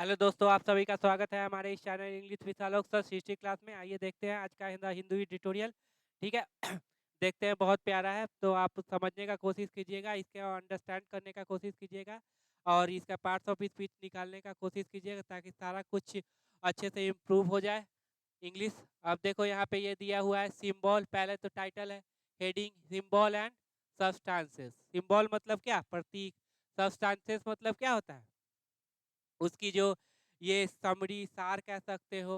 Hello दोस्तों, आप सभी का स्वागत है हमारे इस channel English with Alok sir history class में। आइए देखते हैं आज का हिंदू ट्यूटोरियल। ठीक है। देखते हैं, बहुत प्यारा है, तो आप समझने का कोशिश कीजिएगा, इसके अंडरस्टैंड करने का कोशिश कीजिएगा और इसका पार्ट्स ऑफ स्पीच निकालने का कोशिश कीजिएगा ताकि सारा कुछ अच्छे से इम्प्रूव हो जाए इंग्लिश। अब देखो यहाँ पे ये दिया हुआ है सिंबल, पहले तो टाइटल है, heading, symbol and substances. Symbol मतलब क्या? प्रतीक। सब्सटेंसेस मतलब क्या होता है? उसकी जो ये समरी सार कह सकते हो।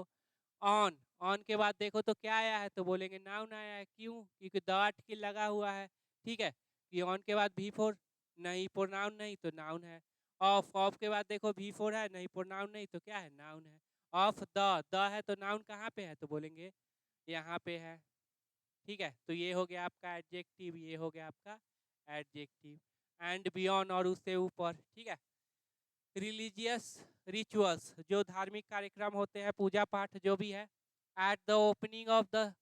ऑन, ऑन के बाद देखो तो क्या आया है, तो बोलेंगे नाउन आया है। क्यों? क्योंकि द आर्टिकल लगा हुआ है। ठीक है, कि ऑन के बाद भी फोर, नहीं प्रोनाउन नहीं तो नाउन है। ऑफ, ऑफ के बाद देखो भी फोर है, नहीं प्रोनाउन नहीं तो क्या है? नाउन है। ऑफ द है तो नाउन कहाँ पे है, तो बोलेंगे यहाँ पे है। ठीक है, तो ये हो गया आपका एडजेक्टिव, ये हो गया आपका एडजेक्टिव। एंड बियॉन्ड, और उससे ऊपर। ठीक है। रिलीजियस रिचुअल्स, जो धार्मिक कार्यक्रम होते हैं, पूजा पाठ जो भी है। At the opening of the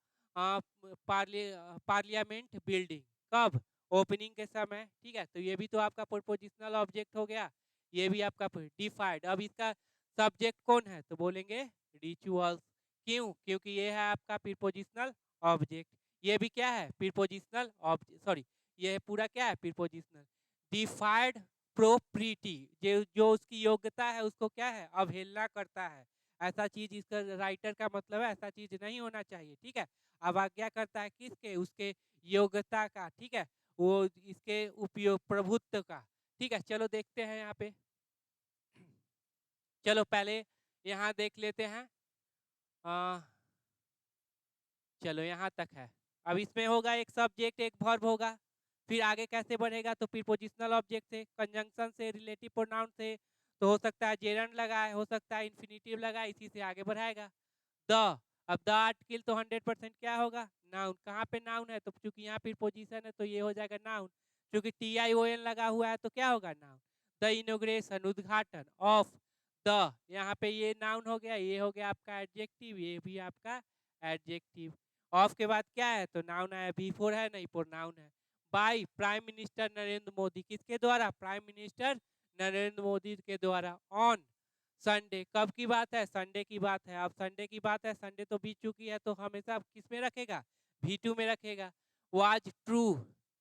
parliament building, कब? ओपनिंग के समय। ठीक है, तो ये भी तो आपका प्रोपोजिशनल ऑब्जेक्ट हो गया, ये भी आपका डिफाइड। अब इसका सब्जेक्ट कौन है, तो बोलेंगे रिचुअल्स। क्यों? क्योंकि ये है आपका प्रीपोजिशनल ऑब्जेक्ट। ये भी क्या है? प्रीपोजिशनल ऑब्जेक्ट, सॉरी, ये पूरा क्या है? प्रीपोजिशनल। डिफाइड प्रोप्रिटी, जो उसकी योग्यता है उसको क्या है? अवहेलना करता है। ऐसा चीज, इसका राइटर का मतलब है ऐसा चीज नहीं होना चाहिए। ठीक है, अवज्ञा करता है किसके? उसके योग्यता का। ठीक है, वो इसके उपयोग प्रभुत्व का। ठीक है, चलो देखते हैं यहाँ पे। चलो पहले यहाँ देख लेते हैं। आ, चलो यहाँ तक है। अब इसमें होगा एक सब्जेक्ट एक वर्ब होगा, फिर आगे कैसे बढ़ेगा, तो प्रीपोजिशनल ऑब्जेक्ट से, कंजंक्शन से, रिलेटिव प्रोनाउन से, तो हो सकता है जेरंड लगा है, हो सकता है इन्फिनिटिव लगा है, इसी से आगे बढ़ाएगा। द, अब द आर्टिकल तो 100% क्या होगा? नाउन। कहाँ पे नाउन है, तो चूंकि यहाँ प्रीपोजिशन है तो ये हो जाएगा नाउन। क्योंकि TION लगा हुआ है तो क्या होगा? नाउन। द इनोग्रेशन, उद्घाटन ऑफ द, यहाँ पे ये नाउन हो गया, ये हो गया आपका एडजेक्टिव, ये भी आपका एडजेक्टिव। ऑफ के बाद क्या है, तो नाउन आया, बिफोर है नहीं प्रोनाउन है। By prime minister Narendra Modi, किसके द्वारा? प्राइम मिनिस्टर नरेंद्र मोदी के द्वारा। ऑन संडे, कब की बात है? संडे की बात है। अब संडे की बात है, संडे तो बीत चुकी है, तो हमेशा किस में रखेगा? V2 में रखेगा। वाज ट्रू,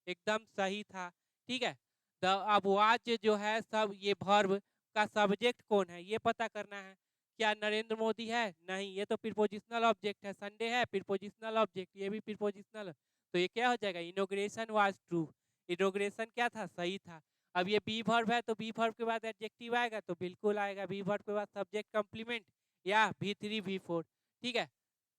एकदम सही था। ठीक है, तो अब वाज जो है, सब ये वर्ब का सब्जेक्ट कौन है ये पता करना है। क्या नरेंद्र मोदी है? नहीं, ये तो प्रीपोजिशनल ऑब्जेक्ट है। संडे है, प्रीपोजिशनल ऑब्जेक्ट, ये भी प्रीपोजिशनल। तो ये क्या हो जाएगा? इनोग्रेशन वाज ट्रू, इनोग्रेशन क्या था? सही था। अब ये बी वर्ब है, तो बी वर्ब के बाद एडजेक्टिव आएगा, तो बिल्कुल आएगा। बी वर्ब के बाद सब्जेक्ट कंप्लीमेंट या V3 V4। ठीक है,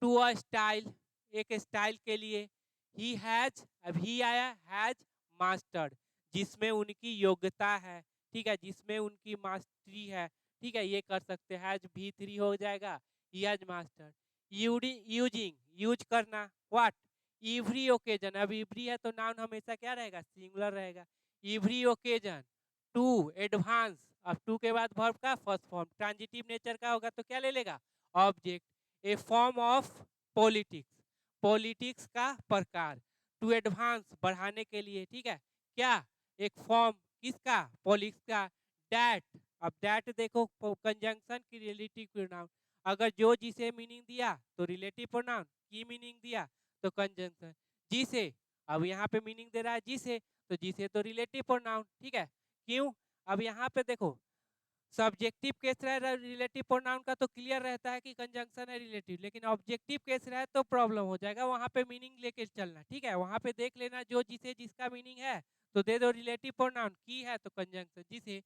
टू अ स्टाइल, एक स्टाइल के लिए। ही हैज, अब ही आया, हैज मास्टर्ड, जिसमें उनकी योग्यता है। ठीक है, जिसमें उनकी मास्टरी है। ठीक है, ये कर सकते हैं, हैज V3 हो जाएगा, he has mastered. Using, use करना, व्हाट? एवरी ओकेजन, अब एवरी है तो नाउन हमेशा क्या रहेगा? सिंगुलर रहेगा। एवरी ओकेजन, टू एडवांस, अब टू के बाद वर्ब का फर्स्ट फॉर्म, ट्रांजिटिव नेचर का होगा तो क्या ले लेगा? Object. A form of politics, politics का प्रकार। टू एडवांस, बढ़ाने के लिए। ठीक है, क्या? एक फॉर्म किसका? पॉलिटिक्स का। डैट, अब डैट देखो कंजंक्शन की रिलेटिव प्रोनाउन, अगर जो जिसे मीनिंग दिया तो रिलेटिव प्रोनाउन, की मीनिंग दिया तो कंजंक्शन। जिसे, अब यहाँ पे मीनिंग दे रहा है जिसे, तो जिसे तो रिलेटिव प्रोनाउन। ठीक है, क्यों? अब यहाँ पे देखो सब्जेक्टिव केस रहे रिलेटिव प्रोनाउन का तो क्लियर रहता है कि कंजंक्शन है रिलेटिव, लेकिन ऑब्जेक्टिव केस रहे तो प्रॉब्लम हो जाएगा, वहां पे मीनिंग लेके चलना। ठीक है, वहां पे देख लेना जो जिसे जिसका मीनिंग है तो दे दो रिलेटिव प्रोनाउन, की है तो कंजंक्शन। जिसे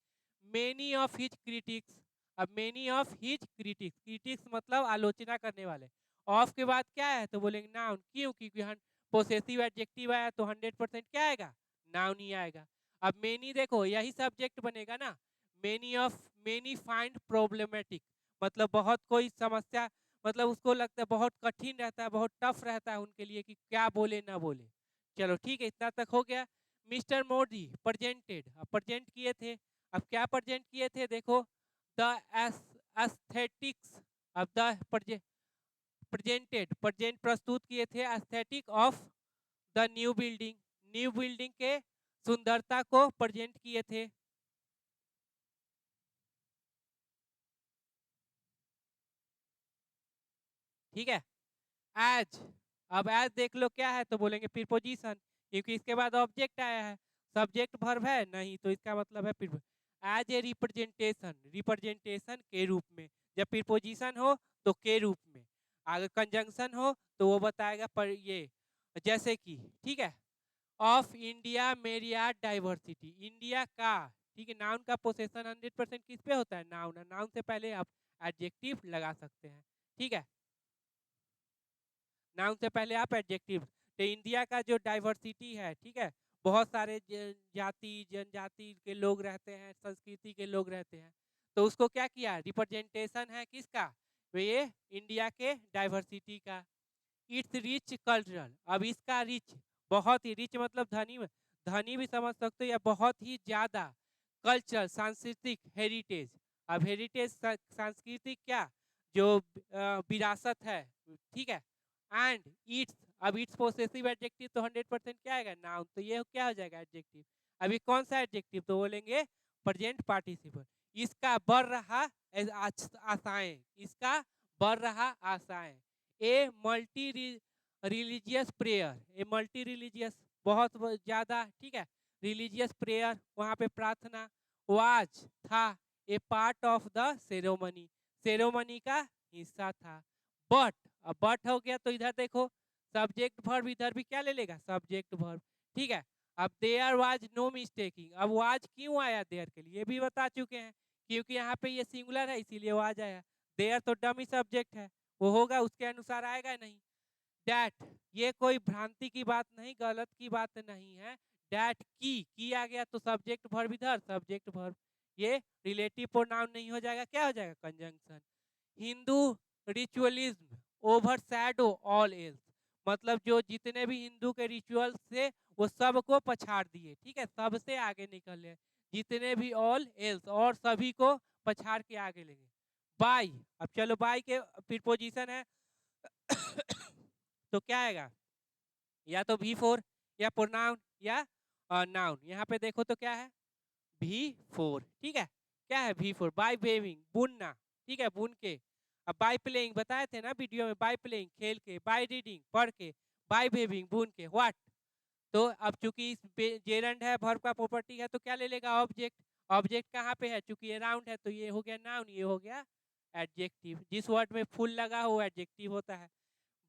मेनी ऑफ हिज क्रिटिक्स, अब many of his critics, critics मतलब आलोचना करने वाले। ऑफ के बाद क्या है, तो बोलेंगे नाउन। क्यों? क्योंकि पोसेसिव एडजेक्टिव आया तो 100% क्या आएगा? नाउन ही आएगा। अब मेनी देखो यही सब्जेक्ट बनेगा ना। Many of, many find problematic, मतलब बहुत कोई समस्या, मतलब उसको लगता है बहुत कठिन रहता है, बहुत टफ रहता है उनके लिए कि क्या बोले ना बोले। चलो ठीक है, इतना तक हो गया। मिस्टर मोदी प्रेजेंटेड, अब प्रेजेंट किए थे, अब क्या प्रेजेंट किए थे देखो? द एस्थेटिक्स, अब द प्रेजेंटेड, प्रेजेंट प्रस्तुत किए थे aesthetic of the new building, new building के सुंदरता को प्रेजेंट किए थे। ठीक है। एज, अब एज देख लो क्या है तो बोलेंगे प्रीपोजिशन, क्योंकि इसके बाद ऑब्जेक्ट आया है। सब्जेक्ट वर्ब है नहीं तो इसका मतलब है एज ए रिप्रेजेंटेशन, रिप्रेजेंटेशन के रूप में। जब प्रीपोजिशन हो तो के रूप में, अगर कंजंक्शन हो तो वो बताएगा पर ये, जैसे कि, ठीक है, ऑफ इंडिया मेरियाट डाइवर्सिटी, इंडिया का, ठीक है, नाउन का पोसेशन 100% किस पे होता है, नाउन। नाउन से पहले आप एडजेक्टिव लगा सकते हैं, ठीक है, नाउन से पहले आप एडजेक्टिव। तो इंडिया का जो डाइवर्सिटी है, ठीक है, बहुत सारे जाति जनजाति के लोग रहते हैं, संस्कृति के लोग रहते हैं, तो उसको क्या किया, रिप्रेजेंटेशन है किसका, तो ये इंडिया के डाइवर्सिटी का। इट्स रिच कल्चरल, अब इसका रिच, बहुत ही रिच मतलब धनी, धनी भी समझ सकते हो, या बहुत ही ज्यादा, कल्चर सांस्कृतिक हेरिटेज। अब हेरिटेज सांस्कृतिक क्या, जो विरासत है, ठीक है। एंड इट्स, अब इट्स पोसेसिव एडजेक्टिव तो 100% क्या आएगा, नाउन, तो ये क्या हो जाएगा एडजेक्टिव। अभी कौन सा एडजेक्टिव, तो बोलेंगे प्रेजेंट पार्टिसिपल। इसका बढ़ रहा आशाएं, इसका बढ़ रहा आशाएं। A multi religious prayer, a multi religious बहुत ज्यादा, ठीक है, रिलीजियस प्रेयर, वहां पे प्रार्थना, वाज था, a part of the ceremony, ceremony का हिस्सा था। बट, अब बट हो गया तो इधर देखो, सब्जेक्ट वर्ब, इधर भी क्या ले लेगा, सब्जेक्ट वर्ब, ठीक है। अब देयर वाज नो मिस्टेकिंग, अब वाज क्यों आया देयर के लिए, ये भी बता चुके हैं, क्योंकि यहाँ पे ये सिंगुलर है इसीलिए वाज आया। देयर तो डमी सब्जेक्ट है, वो होगा उसके अनुसार आएगा नहीं। डैट, ये कोई भ्रांति की बात नहीं, गलत की बात नहीं है। डैट की आ गया तो सब्जेक्ट वर्ब इधर, सब्जेक्ट वर्ब, ये रिलेटिव प्रोनाउन नहीं हो जाएगा, क्या हो जाएगा, conjunction. Hindu ritualism overshadow all else, मतलब जो जितने भी हिंदू के रिचुअल्स थे वो सबको पछाड़ दिए, ठीक है, सबसे आगे निकले, जितने भी ऑल एल्स, और सभी को पछाड़ के आगे लेंगे। बाई, अब चलो बाई के प्रीपोजिशन है तो क्या आएगा, या तो V4, या प्रोनाउन, या नाउन। यहाँ पे देखो तो क्या है, V4, ठीक है, क्या है V4, बाय वेविंग, बुनना, ठीक है, बुन के। अब बाय प्लेइंग बताए थे ना वीडियो में, बाय प्लेइंग खेल के, बाय रीडिंग पढ़ के, बाय वेविंग बुन के, व्हाट। तो अब चूंकि इस जेरंड है, वर्ब का प्रॉपर्टी है, तो क्या ले लेगा, ऑब्जेक्ट। ऑब्जेक्ट कहाँ पे है, चूंकि ये राउंड है तो ये हो गया नाउन, ये हो गया एडजेक्टिव। जिस वर्ड में फुल लगा हो एडजेक्टिव होता है।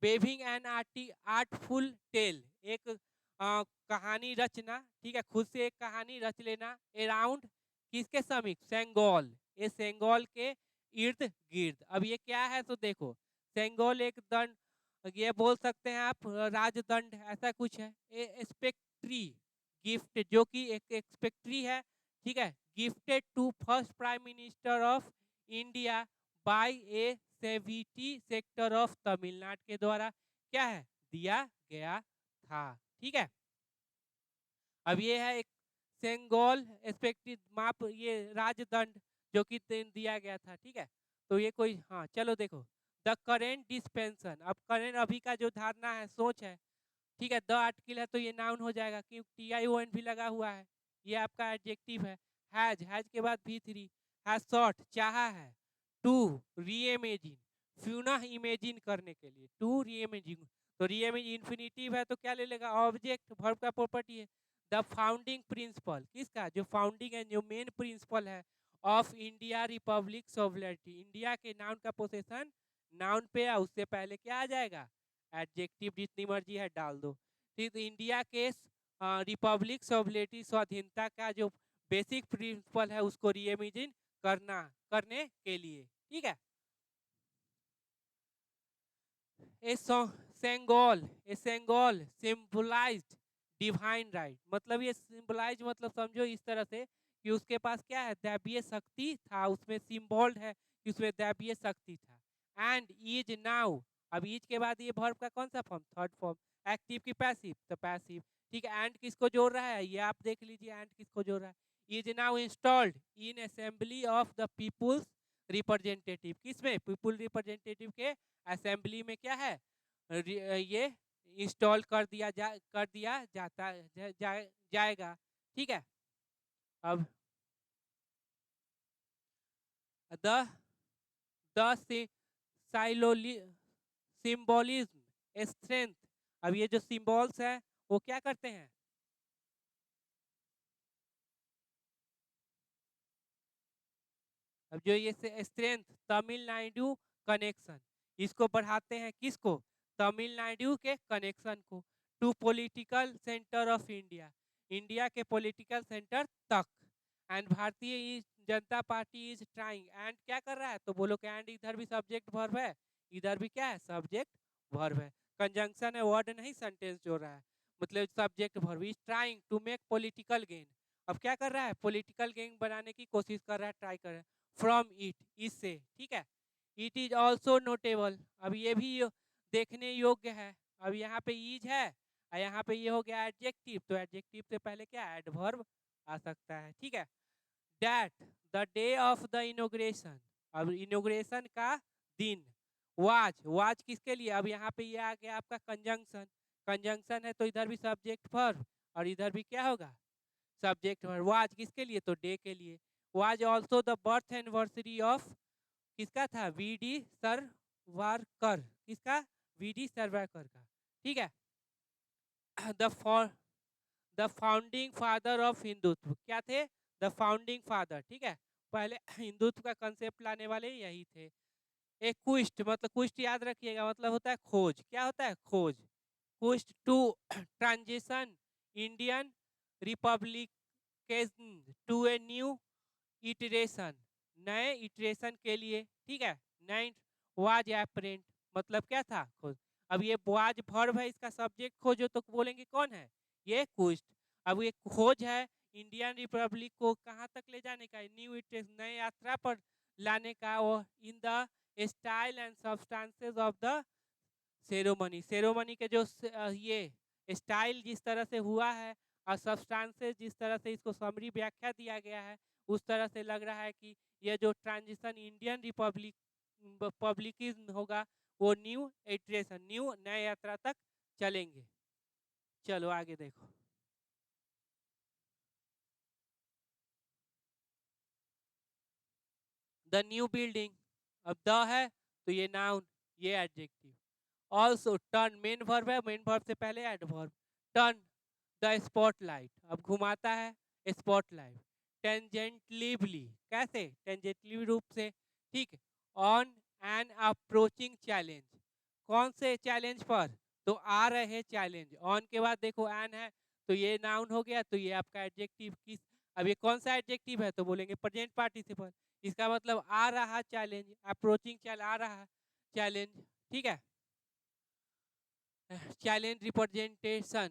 वेविंग एन आर्टफुल टेल, एक कहानी रचना, ठीक है, खुद से एक कहानी रच लेना, अराउंड किसके समीप, सेंगोल, ये सेंगोल के इर्द गिर्द। अब ये क्या है तो देखो, सेंगोल एक दंड, ये बोल सकते हैं आप राजदंड, ऐसा कुछ है। एक्सपेक्ट्री गिफ्ट, जो कि एक एक्सपेक्ट्री है, ठीक है, gifted to first prime minister of India by a society sector of Tamil Nadu के द्वारा, क्या है, दिया गया था, ठीक है। अब ये है एक सेंगोल एक्सपेक्टेड माप, ये राजदंड जो कि दिया गया था, ठीक है। तो ये कोई, हाँ चलो देखो, द करेंट डिस्पेंशन, अब करेंट अभी का जो धारणा है, सोच है, ठीक है, द आर्टिकल है तो ये नाउन हो जाएगा, क्योंकि TION भी लगा हुआ है, ये आपका एडजेक्टिव है। हैज के बाद V3, हैज सॉट चाहा है, टू री इमेजिन, पुनः इमेजिन करने के लिए, टू री इमेजिन, तो री इमेजिन इन्फिनिटिव है तो क्या ले लेगा, ऑब्जेक्ट, वर्ब का प्रॉपर्टी है। द फाउंडिंग प्रिंसिपल, किसका, जो फाउंडिंग है, जो मेन प्रिंसिपल है, of India Republic sovereignty, India के नाउन का पोसेशन नाउन पे है, उससे पहले क्या आ जाएगा, एडजेक्टिव, जितनी मर्जी है डाल दो। ठीक, इंडिया के रिपब्लिक सॉवरेनिटी, स्वाधीनता का जो बेसिक प्रिंसिपल है उसको रीइमेजिन करने के लिए, ठीक है। ए सेंगोल सिंबलाइज्ड डिवाइन राइट, मतलब ये सिंबलाइज मतलब समझो इस तरह से कि उसके पास क्या है, दैवीय शक्ति था, उसमें सिंबल्ड है कि उसमें दैवीय शक्ति था। एंड इज नाउ, अब इज के बाद ये वर्ब का कौन सा फॉर्म, थर्ड फॉर्म, एक्टिव की पैसिव, तो पैसिव, ठीक है। एंड किसको जोड़ रहा है, ये आप देख लीजिए, एंड किसको जोड़ रहा है, is now installed in assembly of the people's representative, किसमें, पीपुल रिप्रेजेंटेटिव के असेंबली में क्या है, ये इंस्टॉल कर दिया जाएगा, ठीक है। अब द द साइलोली सिंबोलिज्म, स्ट्रेंथ। अब ये जो सिंबल्स है वो क्या करते हैं? अब जो ये स्ट्रेंथ, तमिलनाडु कनेक्शन, इसको बढ़ाते हैं किसको? तमिलनाडु के कनेक्शन को to political centre of India, India के पॉलिटिकल सेंटर तक। And Bharatiya Janata party is trying, and क्या कर रहा है? तो बोलो कि एंड इधर भी सब्जेक्ट वर्ब है, इधर भी क्या है? सब्जेक्ट वर्ब है। कंजंक्शन है, वर्ड नहीं सेंटेंस जोड़ रहा है, मतलब subject verb. Is trying to make political gain. अब क्या कर रहा है? पॉलिटिकल गेन बनाने की कोशिश कर रहा है, ट्राई कर रहा है। फ्रॉम इट, इससे, ठीक है। इट इज ऑल्सो नोटेबल, अब ये भी देखने योग्य है। अब यहाँ पे इज है और यहाँ पे ये हो गया एडजेक्टिव, तो एडजेक्टिव से पहले क्या एडवर्ब आ सकता है, ठीक है। That the day of the inauguration, अब इनोग्रेशन का दिन। वाज किसके लिए? अब यहाँ पे ये आ गया आपका कंजंक्शन, कंजंक्शन है तो इधर भी सब्जेक्ट वर्ब और इधर भी क्या होगा? Subject verb. वाज किसके लिए? तो डे के लिए। Was also the birth anniversary of, किसका था? वी.डी. सावरकर, किसका? वी.डी. सावरकर का, ठीक है। The the founding father of Hindutva, क्या थे? द फाउंडिंग फादर, ठीक है। पहले हिंदुत्व का कंसेप्ट लाने वाले यही थे। एक क्विस्ट, मतलब क्विस्ट याद रखिएगा, मतलब होता है खोज। क्या होता है? खोज। Quest to transition Indian republic to a new iteration, नए इटरेशन के लिए, ठीक है। नए वाज एपरेंट, मतलब क्या था? खोज। अब ये वाज वर्ब है, इसका सब्जेक्ट खोजो तो बोलेंगे कौन है? ये क्विस्ट। अब ये खोज है इंडियन रिपब्लिक को कहाँ तक ले जाने का? न्यू इटरेशन, नए यात्रा पर लाने का, वो in the style and substances of the ceremony, ceremony के जो ये स्टाइल जिस तरह से हुआ है और सब्सटेंसेस जिस तरह से इसको समरी व्याख्या दिया गया है, उस तरह से लग रहा है कि यह जो ट्रांजिशन इंडियन रिपब्लिक पब्लिकिज्म होगा वो न्यू इटरेशन, न्यू नए यात्रा तक चलेंगे। चलो आगे देखो। द न्यू बिल्डिंग, अब द है तो ये नाउन, ये adjective. Also turn, main verb है, मेन वर्ब से पहले एडवर्ब। टर्न द स्पॉटलाइट, अब घुमाता है स्पॉटलाइट। टेंजेंटलीवली, कैसे? टेंजेंटली रूप से, ठीक। ऑन एन अप्रोचिंग चैलेंज, कौन से चैलेंज पर? तो आ रहे चैलेंज। ऑन के बाद देखो एन है तो ये नाउन हो गया, तो ये आपका एडजेक्टिव किस, अब ये कौन सा एडजेक्टिव है? तो बोलेंगे प्रेजेंट पार्टिसिपल। इसका मतलब आ रहा चैलेंज, अप्रोचिंग चैलेंज, आ रहा चैलेंज, ठीक है। Challenge representation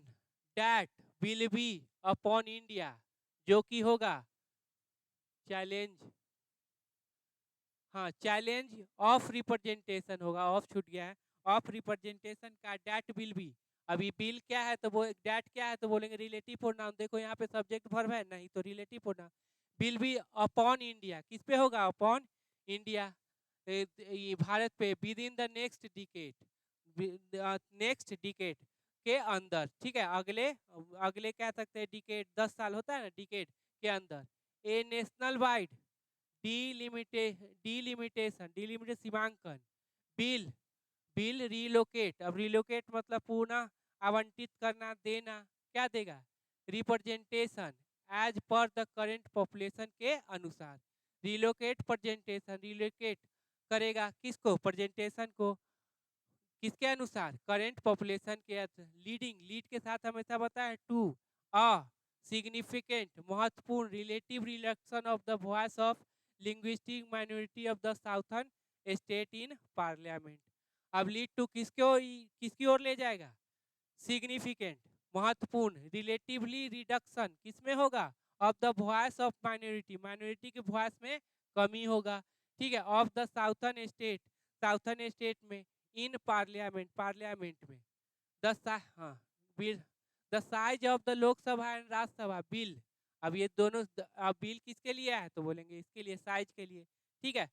that will be upon India, जो कि होगा चैलेंज, हाँ चैलेंज ऑफ रिप्रेजेंटेशन होगा, ऑफ छूट गया है, ऑफ रिप्रेजेंटेशन का डैट विल बी। अभी बिल क्या है? तो वो डैट क्या है? तो बोलेंगे रिलेटिव प्रोनाउन। देखो यहाँ पे सब्जेक्ट वर्ब है नहीं, तो relative pronoun. Will be upon India, किस पे होगा? अपॉन इंडिया, ये भारत पे। With in the next decade, next decade के अंदर, ठीक है। अगले, अगले कह सकते हैं डिकेट, 10 साल होता है ना, डिकेट के अंदर। A national wide delimitation, delimited सीमांकन। बिल, बिल रिलोकेट, अब रिलोकेट मतलब पुनः आवंटित करना, देना, क्या देगा? Representation as per the current population के अनुसार। रिलोकेट प्रेजेंटेशन, रिलोकेट करेगा किसको? प्रेजेंटेशन को, किसके अनुसार? करेंट पॉपुलेशन के। लीडिंग, लीड के साथ हमेशा बताया टू अ सिग्निफिकेंट, महत्वपूर्ण, relative reduction of the voice of linguistic minority of the southern state in parliament. अब लीड टू किसकी ओर ले जाएगा? सिग्निफिकेंट, महत्वपूर्ण, रिलेटिवली रिडक्शन किसमें होगा? Of the voice of minority, minority के वॉइस में कमी होगा, ठीक है। Of the southern state, southern state में। इन पार्लियामेंट, पार्लियामेंट में। हाँ bill, the size of the Lok Sabha and Rajya Sabha bill. अब ये दोनों, अब बिल किसके लिए है? तो बोलेंगे इसके लिए, साइज के लिए, ठीक है।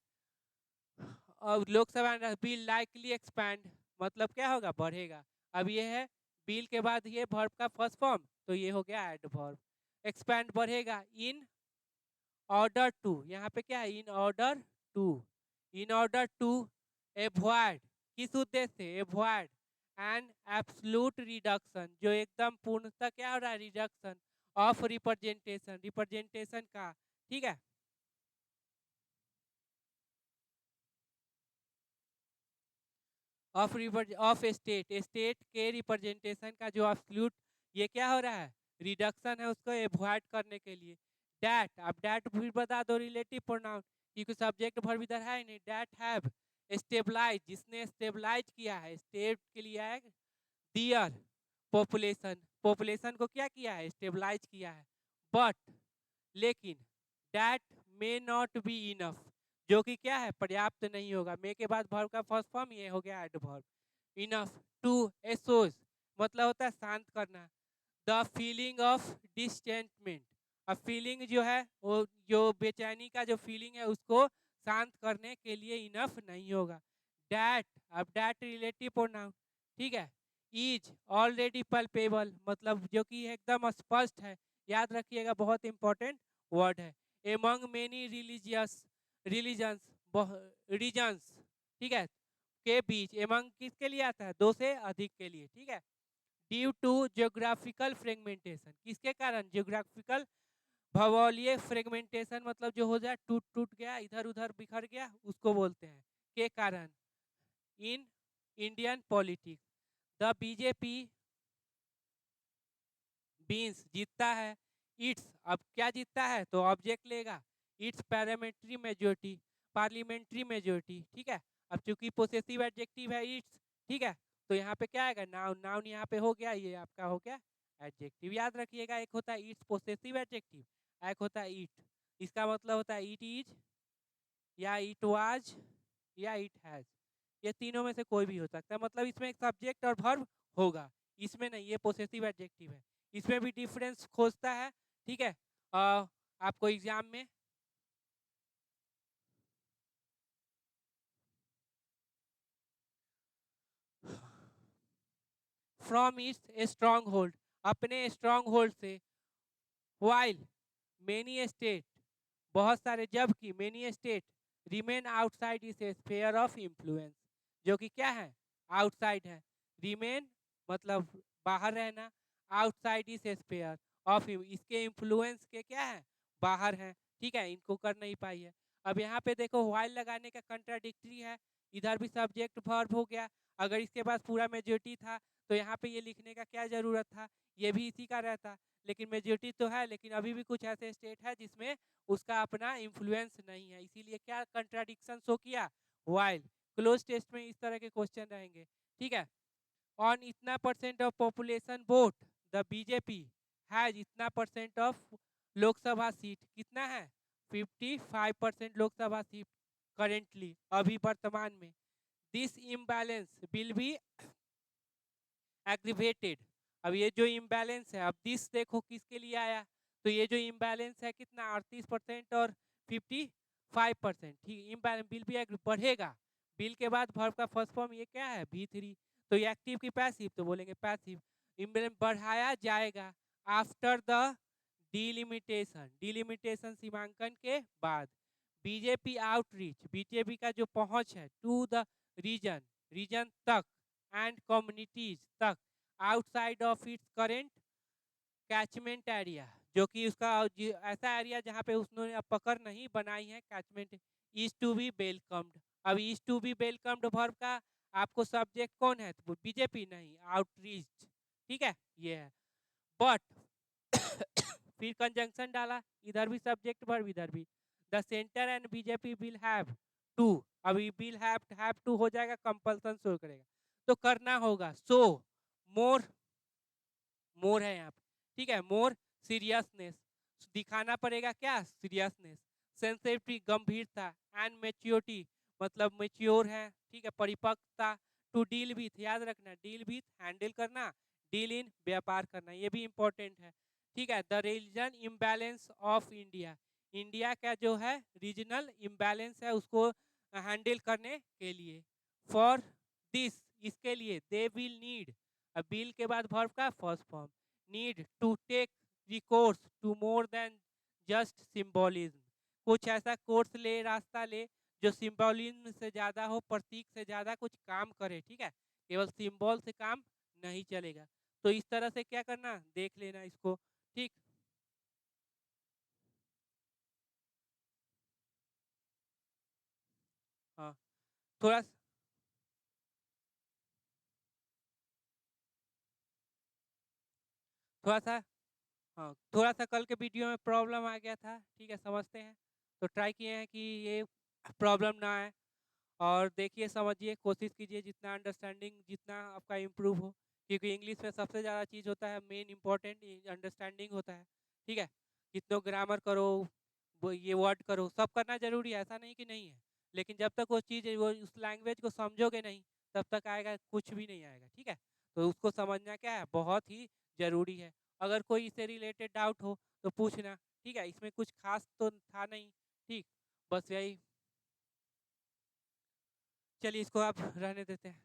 अब Lok Sabha and bill likely expand, मतलब क्या होगा? बढ़ेगा। अब ये है बिल के बाद ये वर्ब का फर्स्ट फॉर्म, तो ये हो गया एडवर्ब। एक्सपैंड, बढ़ेगा। इन ऑर्डर टू, यहाँ पे क्या है? In order to, in order to avoid किस उद्देश्य से? एवॉइड एंड एब्सोल्यूट रिडक्शन, जो एकदम पूर्णतः क्या हो रहा है? रिडक्शन ऑफ रिप्रेजेंटेशन, रिप्रेजेंटेशन का, ठीक है। ऑफ स्टेट, स्टेट के रिप्रेजेंटेशन का जो एब्सोल्यूट, ये क्या हो रहा है? रिडक्शन है, उसको एवॉइड करने के लिए। डैट, अब डैट भी बता दो रिलेटिव प्रोनाउन, क्योंकि सब्जेक्ट वर्ब इधर है नहीं। डैट हैव स्टेबलाइज, जिसने स्टेबलाइज किया है, स्टेट के लिए है दियर पॉपुलेशन, पॉपुलेशन को क्या किया है? स्टेबलाइज किया है। बट, लेकिन that may not be enough, जो कि क्या है? पर्याप्त नहीं होगा। मे के बाद वर्ब का फर्स्ट फॉर्म ये हो गया एडवर्ब। इनफ टू एसोज, मतलब होता है शांत करना। द फीलिंग ऑफ डिस्टेंटमेंट, अब फीलिंग जो है वो, जो बेचैनी का जो फीलिंग है, उसको शांत करने के लिए इनफ नहीं होगा। डैट, अब डैट रिलेटिव प्रोनाउन, ठीक है। इज ऑलरेडी पल्पेबल, मतलब जो कि एकदम स्पष्ट है, याद रखिएगा, बहुत इंपॉर्टेंट वर्ड है। एमंग मेनी रिलीजन्स, रीजन्स, ठीक है, के बीच। एमंग किसके लिए आता है? दो से अधिक के लिए, ठीक है। ड्यू टू जियोग्राफिकल फ्रेगमेंटेशन, किसके कारण? जियोग्राफिकल भौगोलिक फ्रेगमेंटेशन, मतलब जो हो जाए टूट टूट गया, इधर उधर बिखर गया, उसको बोलते हैं, के कारण। In Indian politics the BJP beans जीतता है। इट्स, अब क्या जीतता है? तो ऑब्जेक्ट लेगा। इट्स पैरामेट्री मेजोरिटी, पार्लियामेंट्री मेजोरिटी, ठीक है। अब चूंकि पोसेसिव एडजेक्टिव है इट्स, ठीक है, तो यहाँ पे क्या आएगा? नाउन, नाउन यहाँ पे हो गया, ये आपका हो गया एडजेक्टिव। याद रखिएगा, एक होता है इट्स पोसेसिव एडजेक्टिव, एक होता है इट। इसका मतलब होता है इट इज, या इट वाज, या इट हैज। ये तीनों में से कोई भी हो सकता है, मतलब इसमें एक सब्जेक्ट और वर्ब होगा। इसमें नहीं, ये पोसेसिव एडजेक्टिव है। इसमें भी डिफरेंस खोजता है, ठीक है। आपको एग्जाम में फ्रॉम इट्स स्ट्रॉन्ग होल्ड, अपने स्ट्रॉन्ग होल्ड से। वाइल मेनी स्टेट, बहुत सारे, जबकि मेनी स्टेट रिमेन आउटसाइड इस स्फीयर ऑफ इन्फ्लुएंस, जो कि क्या है? आउटसाइड है। रिमेन मतलब बाहर रहना, आउटसाइड इस स्फीयर ऑफ, इसके इन्फ्लुएंस के क्या है? बाहर है, ठीक है, इनको कर नहीं पाई है। अब यहाँ पे देखो, वाइल लगाने का कंट्राडिक्टरी है, इधर भी सब्जेक्ट वर्ब हो गया। अगर इसके पास पूरा मेजोरिटी था तो यहाँ पे ये लिखने का क्या जरूरत था? ये भी इसी का रहता, लेकिन मेजोरिटी तो है, लेकिन अभी भी कुछ ऐसे स्टेट है जिसमें उसका अपना इन्फ्लुएंस नहीं है, इसीलिए क्या कंट्राडिक्शन शो किया? वाइल। क्लोज टेस्ट में इस तरह के क्वेश्चन रहेंगे, ठीक है। ऑन इतना percent of population vote the BJP has इतना परसेंट ऑफ लोकसभा सीट, कितना है? 55% लोकसभा सीट करेंटली, अभी वर्तमान में। This imbalance will be aggravated, अब ये जो इम्बैलेंस है, अब दिस देखो किसके लिए आया? तो ये जो इम्बैलेंस है कितना? 38% और 55%, ठीक। इम्बैलेंस बिल भी बढ़ेगा। बिल के बाद वर्ब का फर्स्ट फॉर्म ये क्या है? V3, तो ये एक्टिव की पैसिव, तो बोलेंगे पैसिव। इम्बैलेंस बढ़ाया जाएगा आफ्टर द डिलिमिटेशन, डिलिमिटेशन सीमांकन के बाद। बीजेपी आउटरीच, बीजेपी का जो पहुंच है, टू द रीजन, रीजन तक, एंड कम्युनिटीज तक, outside of its current catchment area, जो कि उसका ऐसा एरिया जहाँ पे उसने अब पकड़ नहीं बनाई है, catchment, is to be welcomed. अब is to be welcomed verb का आपको सब्जेक्ट कौन है? तो बीजेपी नहीं, आउटरीच, ठीक है, ये है। बट फिर कंजंक्शन डाला, इधर भी सब्जेक्ट वर्ब, इधर भी। The centre and BJP will have to, अभी विल हैव टू हो जाएगा, कंपल्सन शो करेगा, तो करना होगा। सो मोर, मोर है यहाँ पे, ठीक है, मोर सीरियसनेस, दिखाना पड़ेगा क्या? सीरियसनेस। सेंसिटिविटी, गंभीरता, एंड मेच्योरिटी, मतलब मेच्योर है, ठीक है, परिपक्वता। टू डील विथ, याद रखना, डील विथ हैंडल करना, डील इन व्यापार करना, ये भी इंपॉर्टेंट है, ठीक है। The region imbalance of India, India का जो है रीजनल इम्बैलेंस है, उसको हैंडल करने के लिए। फॉर दिस, इसके लिए, दे विल नीड, अब बिल के बाद वर्ब का first form, need to take recourse to more than just symbolism, कुछ ऐसा कोर्स ले, रास्ता ले, जो सिंबोलिज्म से ज़्यादा हो, प्रतीक से ज़्यादा कुछ काम करे, ठीक है? केवल सिंबल से काम नहीं चलेगा। तो इस तरह से क्या करना, देख लेना इसको, ठीक? हाँ, थोड़ा थोड़ा-सा हाँ, थोड़ा-सा कल के वीडियो में प्रॉब्लम आ गया था, ठीक है, समझते हैं। तो ट्राई किए हैं कि ये प्रॉब्लम ना आए और देखिए, समझिए, कोशिश कीजिए जितना अंडरस्टैंडिंग जितना आपका इम्प्रूव हो, क्योंकि इंग्लिश में सबसे ज़्यादा चीज़ होता है, मेन इम्पोर्टेंट अंडरस्टैंडिंग होता है, ठीक है? जितना ग्रामर करो, वो ये वर्ड करो, सब करना ज़रूरी है, ऐसा नहीं कि नहीं है। लेकिन जब तक वो चीज़ वो उस लैंग्वेज को समझोगे नहीं, तब तक आएगा कुछ भी नहीं आएगा, ठीक है? तो उसको समझना क्या है, बहुत ही ज़रूरी है। अगर कोई इससे रिलेटेड डाउट हो तो पूछना, ठीक है? इसमें कुछ खास तो था नहीं, ठीक? बस यही, चलिए इसको आप रहने देते हैं।